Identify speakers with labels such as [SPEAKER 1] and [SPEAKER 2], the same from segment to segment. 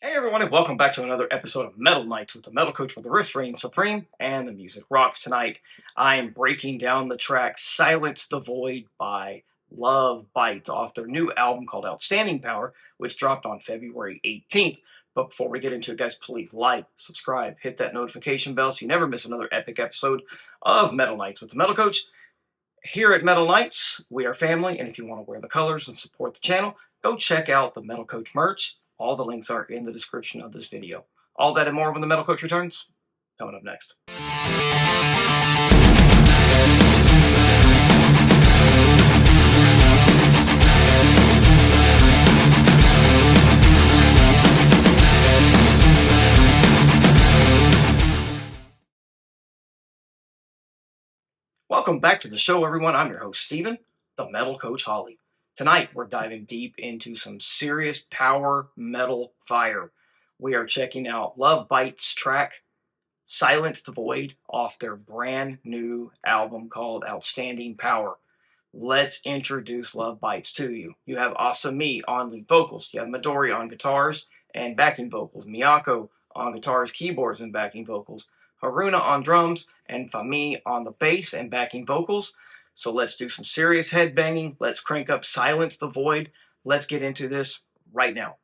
[SPEAKER 1] Hey everyone, and welcome back to another episode of Metal Nights with the Metal Coach, where the riffs reign supreme and the music rocks. Tonight, I am breaking down the track "Silence the Void" by LOVEBITES off their new album called "Outstanding Power," which dropped on February 18th. But before we get into it, guys, please like, subscribe, hit that notification bell so you never miss another epic episode of Metal Nights with the Metal Coach. Here at Metal Nights, we are family, and if you want to wear the colors and support the channel, go check out the Metal Coach merch. All the links are in the description of this video. All that and more when the Metal Coach returns. Coming up next. Welcome back to the show, everyone. I'm your host, Steven, the Metal Coach Holley. Tonight, we're diving deep into some serious power metal fire. We are checking out LOVEBITES' track, "Silence the Void," off their brand new album called "Outstanding Power." Let's introduce LOVEBITES to you. You have Asami on lead vocals. You have Midori on guitars and backing vocals. Miyako on guitars, keyboards, and backing vocals. Haruna on drums, and Fami on the bass and backing vocals. So let's do some serious headbanging. Let's crank up "Silence the Void." Let's get into this right now.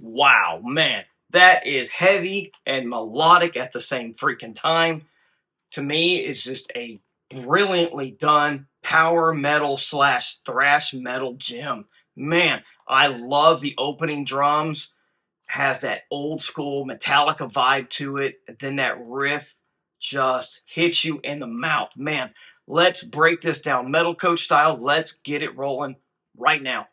[SPEAKER 1] Wow, man, that is heavy and melodic at the same freaking time. To me, it's just a brilliantly done power metal slash thrash metal gem. Man, I love the opening drums. Has that old school Metallica vibe to it. Then that riff just hits you in the mouth. Man, let's break this down Metal Coach style. Let's get it rolling right now.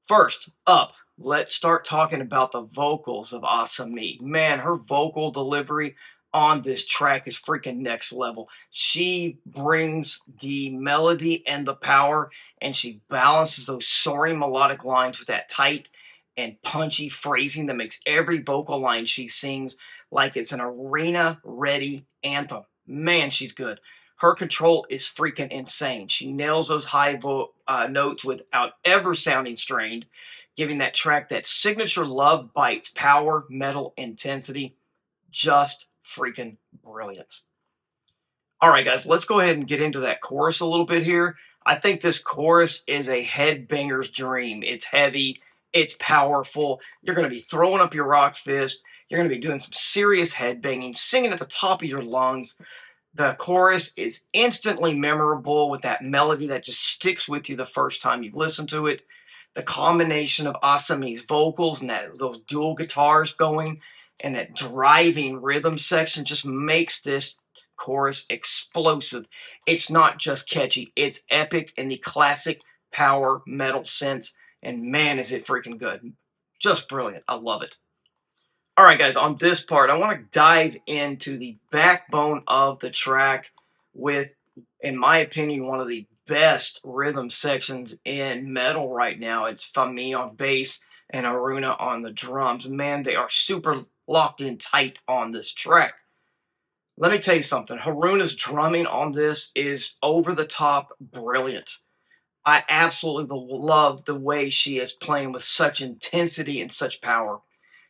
[SPEAKER 1] First up, let's start talking about the vocals of Asami. Man, her vocal delivery, on this track is freaking next level. She brings the melody and the power, and she balances those soaring melodic lines with that tight and punchy phrasing that makes every vocal line she sings like it's an arena ready anthem. Man, she's good. Her control is freaking insane. She nails those high notes without ever sounding strained, giving that track that signature Love Bites power, metal intensity. Just freaking brilliant. All right, guys, let's go ahead and get into that chorus a little bit here. I think this chorus is a headbanger's dream. It's heavy, it's powerful. You're going to be throwing up your rock fist. You're going to be doing some serious headbanging, singing at the top of your lungs. The chorus is instantly memorable with that melody that just sticks with you the first time you've listened to it. The combination of Asami's vocals and those dual guitars going and that driving rhythm section just makes this chorus explosive. It's not just catchy, it's epic in the classic power metal sense, and man, is it freaking good. Just brilliant. I love it. All right, guys, on this part, I want to dive into the backbone of the track with, in my opinion, one of the best rhythm sections in metal right now. It's Fami on bass and Haruna on the drums. Man, they are super locked in tight on this track. Let me tell you something. Haruna's drumming on this is over-the-top brilliant. I absolutely love the way she is playing with such intensity and such power.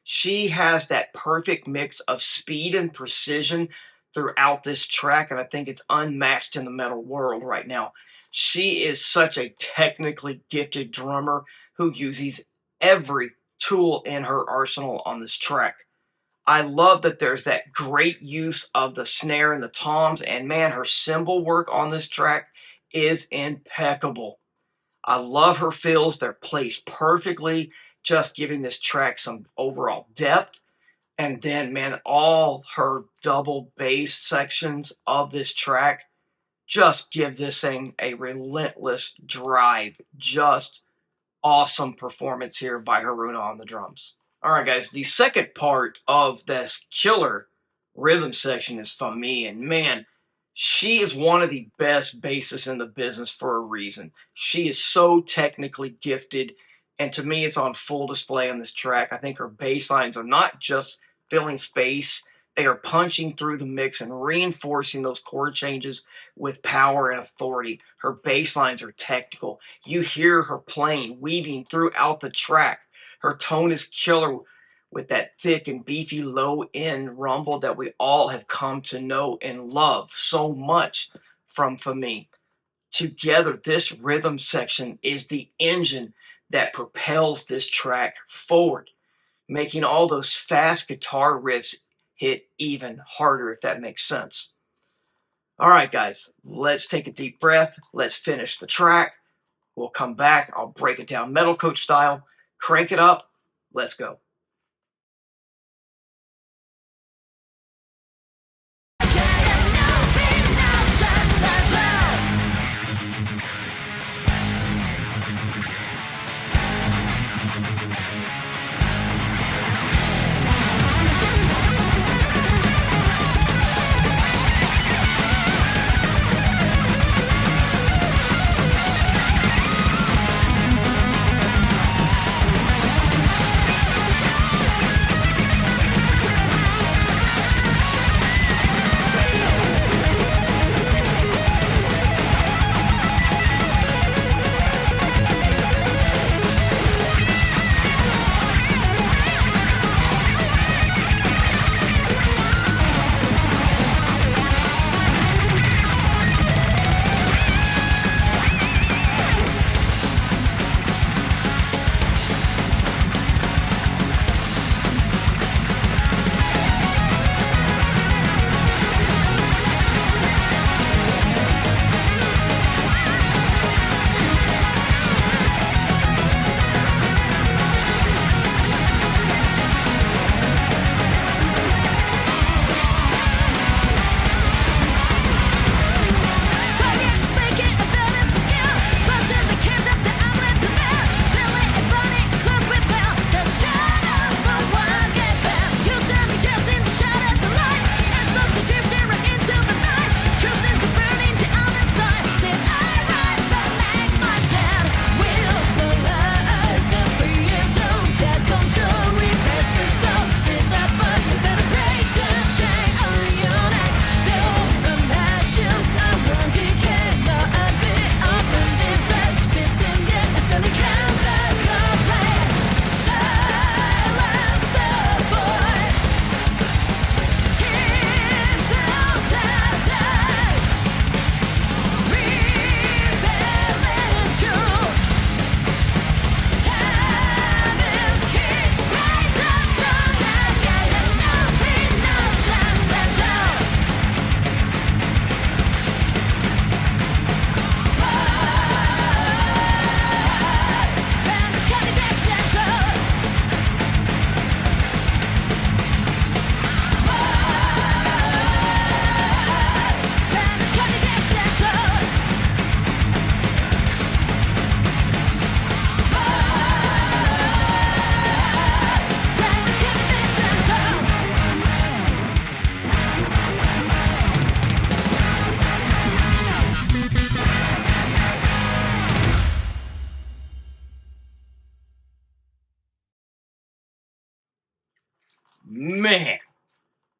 [SPEAKER 1] She has that perfect mix of speed and precision throughout this track, and I think it's unmatched in the metal world right now. She is such a technically gifted drummer who uses every tool in her arsenal on this track. I love that there's that great use of the snare and the toms, and man, her cymbal work on this track is impeccable. I love her fills. They're placed perfectly, just giving this track some overall depth. And then, man, all her double bass sections of this track just give this thing a relentless drive. Just awesome performance here by Haruna on the drums. All right, guys, the second part of this killer rhythm section is Fami, and man, she is one of the best bassists in the business for a reason. She is so technically gifted, and to me, it's on full display on this track. I think her bass lines are not just filling space, they are punching through the mix and reinforcing those chord changes with power and authority. Her bass lines are technical. You hear her playing, weaving throughout the track. Her tone is killer with that thick and beefy low-end rumble that we all have come to know and love so much from Fami. Together, this rhythm section is the engine that propels this track forward, making all those fast guitar riffs hit even harder, if that makes sense. All right, guys, let's take a deep breath. Let's finish the track. We'll come back. I'll break it down Metal Coach style. Crank it up. Let's go.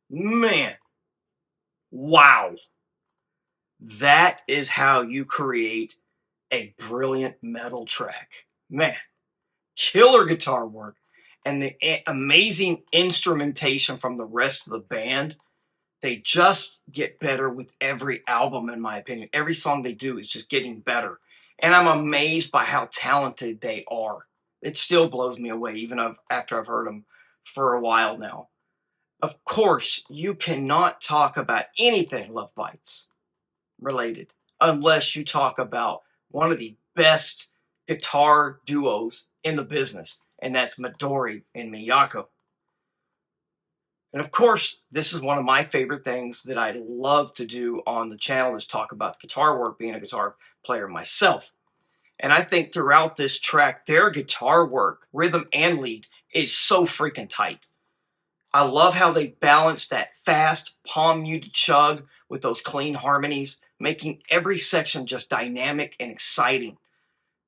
[SPEAKER 1] Man, wow. That is how you create a brilliant metal track. Man, killer guitar work and the amazing instrumentation from the rest of the band. They just get better with every album, in my opinion. Every song they do is just getting better. And I'm amazed by how talented they are. It still blows me away, even after I've heard them for a while now. Of course, you cannot talk about anything Love Bites related unless you talk about one of the best guitar duos in the business, and that's Midori and Miyako. And of course, this is one of my favorite things that I love to do on the channel is talk about guitar work, being a guitar player myself. And I think throughout this track, their guitar work, rhythm and lead, is so freaking tight. I love how they balance that fast, palm-muted chug with those clean harmonies, making every section just dynamic and exciting.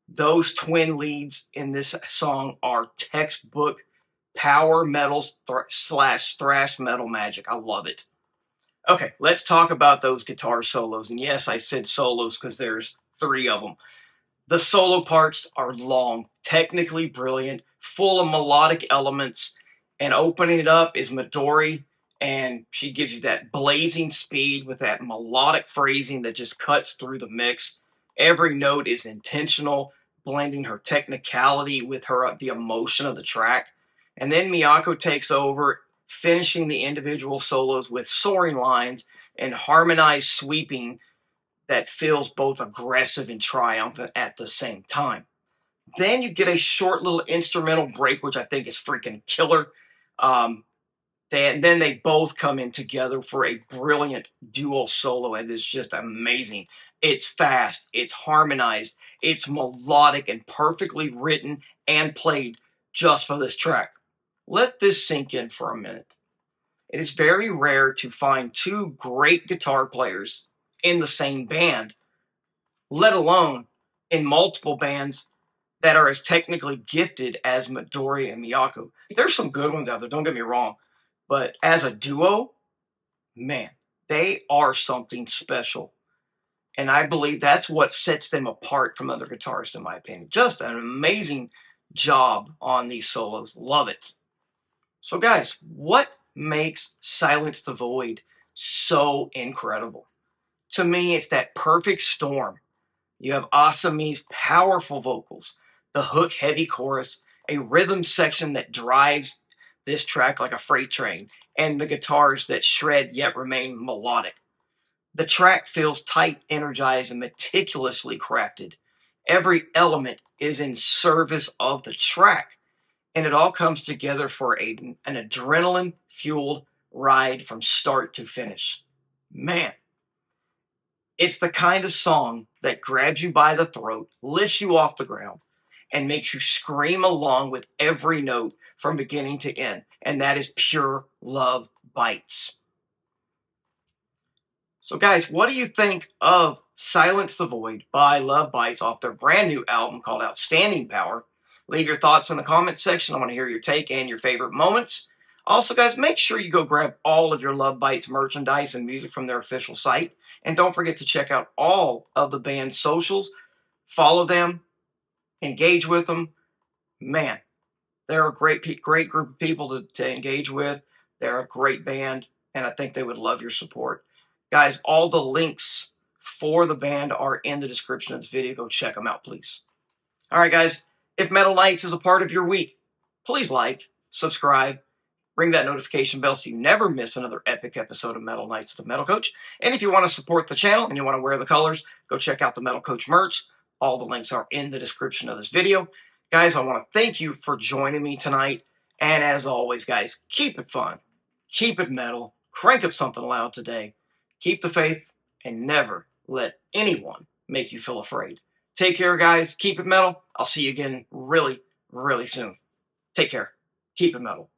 [SPEAKER 1] Those twin leads in this song are textbook power metal slash thrash metal magic. I love it. Okay, let's talk about those guitar solos. And yes, I said solos because there's 3 of them. The solo parts are long, technically brilliant, full of melodic elements, and opening it up is Midori, and she gives you that blazing speed with that melodic phrasing that just cuts through the mix. Every note is intentional, blending her technicality with the emotion of the track. And then Miyako takes over, finishing the individual solos with soaring lines and harmonized sweeping that feels both aggressive and triumphant at the same time. Then you get a short little instrumental break, which I think is freaking killer. And then they both come in together for a brilliant dual solo, and it's just amazing. It's fast, it's harmonized, it's melodic, and perfectly written and played just for this track. Let this sink in for a minute. It is very rare to find 2 great guitar players in the same band, let alone in multiple bands that are as technically gifted as Midori and Miyako. There's some good ones out there, don't get me wrong, but as a duo, man, they are something special. And I believe that's what sets them apart from other guitarists, in my opinion. Just an amazing job on these solos. Love it. So guys, what makes Silence the Void so incredible? To me, it's that perfect storm. You have Asami's powerful vocals, the hook-heavy chorus, a rhythm section that drives this track like a freight train, and the guitars that shred yet remain melodic. The track feels tight, energized, and meticulously crafted. Every element is in service of the track, and it all comes together for an adrenaline-fueled ride from start to finish. Man, it's the kind of song that grabs you by the throat, lifts you off the ground, and makes you scream along with every note from beginning to end. And that is pure Love Bites. So guys, what do you think of Silence the Void by Love Bites off their brand new album called Outstanding Power? Leave your thoughts in the comments section. I want to hear your take and your favorite moments. Also, guys, make sure you go grab all of your Love Bites merchandise and music from their official site. And don't forget to check out all of the band's socials. Follow them. Engage with them. Man, they're a great group of people to engage with. They're a great band, and I think they would love your support. Guys, all the links for the band are in the description of this video. Go check them out, please. All right, guys, if Metal Nights is a part of your week, please like, subscribe, ring that notification bell so you never miss another epic episode of Metal Nights with the Metal Coach. And if you want to support the channel and you want to wear the colors, go check out the Metal Coach merch. All the links are in the description of this video. Guys, I want to thank you for joining me tonight. And as always, guys, keep it fun, keep it metal, crank up something loud today, keep the faith, and never let anyone make you feel afraid. Take care, guys. Keep it metal. I'll see you again really, really soon. Take care. Keep it metal.